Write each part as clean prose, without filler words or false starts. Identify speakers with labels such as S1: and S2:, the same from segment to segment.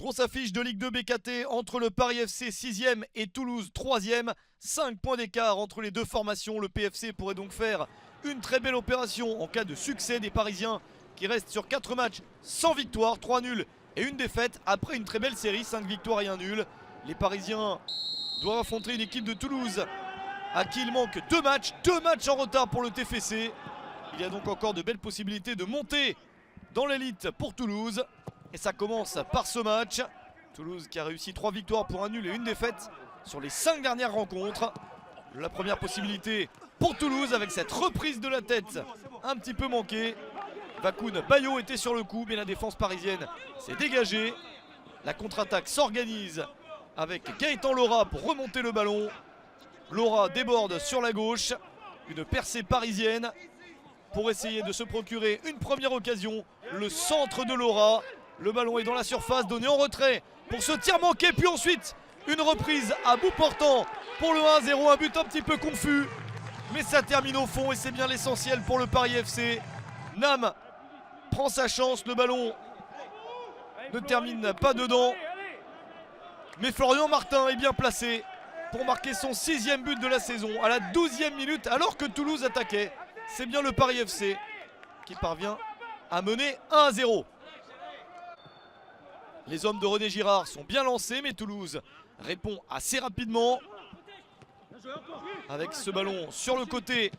S1: Grosse affiche de Ligue 2 BKT entre le Paris FC 6e et Toulouse 3e. 5 points d'écart entre les deux formations. Le PFC pourrait donc faire une très belle opération en cas de succès des Parisiens qui restent sur 4 matchs sans victoire, 3 nuls et une défaite après une très belle série, 5 victoires et 1 nul. Les Parisiens doivent affronter une équipe de Toulouse à qui il manque 2 matchs en retard pour le TFC. Il y a donc encore de belles possibilités de monter dans l'élite pour Toulouse. Et ça commence par ce match. Toulouse qui a réussi 3 victoires pour 1 nul et une défaite sur les 5 dernières rencontres. La première possibilité pour Toulouse avec cette reprise de la tête un petit peu manquée. Vakoun Bayo était sur le coup, mais la défense parisienne s'est dégagée. La contre-attaque s'organise avec Gaëtan Laura pour remonter le ballon. Laura déborde sur la gauche. Une percée parisienne pour essayer de se procurer une première occasion. Le centre de Laura. Le ballon est dans la surface, donné en retrait pour ce tir manqué. Puis ensuite, une reprise à bout portant pour le 1-0. Un but un petit peu confus, mais ça termine au fond et c'est bien l'essentiel pour le Paris FC. Nam prend sa chance, le ballon ne termine pas dedans. Mais Florian Martin est bien placé pour marquer son 6e but de la saison à la 12e minute alors que Toulouse attaquait. C'est bien le Paris FC qui parvient à mener 1-0. Les hommes de René Girard sont bien lancés, mais Toulouse répond assez rapidement. Avec ce ballon sur le côté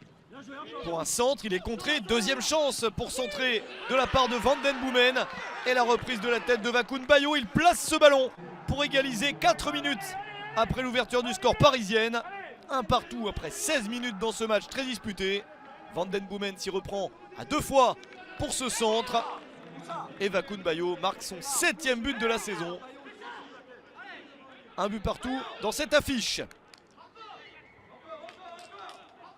S1: pour un centre, il est contré. Deuxième chance pour centrer de la part de Van Den Boomen. Et la reprise de la tête de Vakoun Bayo. Il place ce ballon pour égaliser 4 minutes après l'ouverture du score parisienne. Un partout après 16 minutes dans ce match très disputé. Van Den Boomen s'y reprend à 2 fois pour ce centre. Et Vakoun Bayo marque son 7e but de la saison. Un but partout dans cette affiche.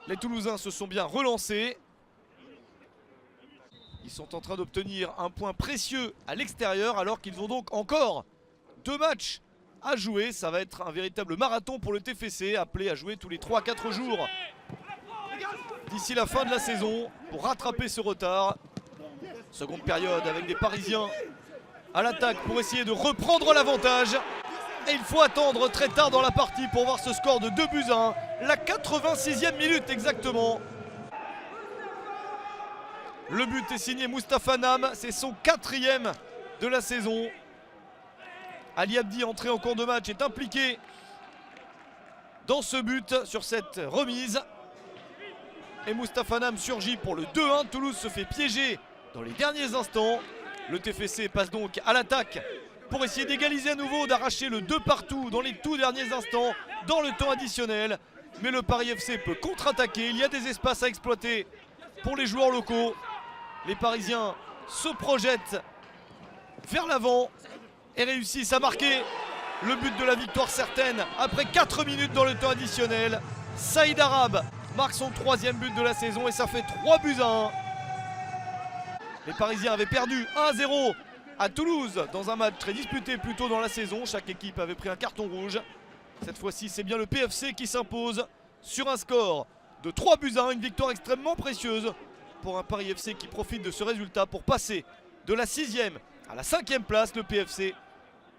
S1: Les Toulousains se sont bien relancés. Ils sont en train d'obtenir un point précieux à l'extérieur alors qu'ils ont donc encore 2 matchs à jouer. Ça va être un véritable marathon pour le TFC, appelé à jouer tous les 3-4 jours d'ici la fin de la saison pour rattraper ce retard. Seconde période avec des Parisiens à l'attaque pour essayer de reprendre l'avantage. Et il faut attendre très tard dans la partie pour voir ce score de 2-1. La 86e minute exactement. Le but est signé Moustapha Nam. C'est son 4e de la saison. Ali Abdi, entré en cours de match, est impliqué dans ce but sur cette remise. Et Moustapha Nam surgit pour le 2-1. Toulouse se fait piéger dans les derniers instants. Le TFC passe donc à l'attaque pour essayer d'égaliser à nouveau, d'arracher le 2 partout dans les tout derniers instants, dans le temps additionnel. Mais le Paris FC peut contre-attaquer. Il y a des espaces à exploiter pour les joueurs locaux. Les Parisiens se projettent vers l'avant et réussissent à marquer le but de la victoire certaine après 4 minutes dans le temps additionnel. Saïd Arabe marque son 3e but de la saison et ça fait 3-1. Les Parisiens avaient perdu 1-0 à Toulouse dans un match très disputé plus tôt dans la saison. Chaque équipe avait pris un carton rouge. Cette fois-ci, c'est bien le PFC qui s'impose sur un score de 3-1. Une victoire extrêmement précieuse pour un Paris FC qui profite de ce résultat pour passer de la 6e à la 5e place. Le PFC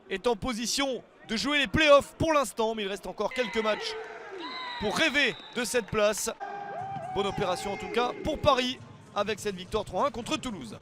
S1: est en position de jouer les playoffs pour l'instant, mais il reste encore quelques matchs pour rêver de cette place. Bonne opération en tout cas pour Paris avec cette victoire 3-1 contre Toulouse.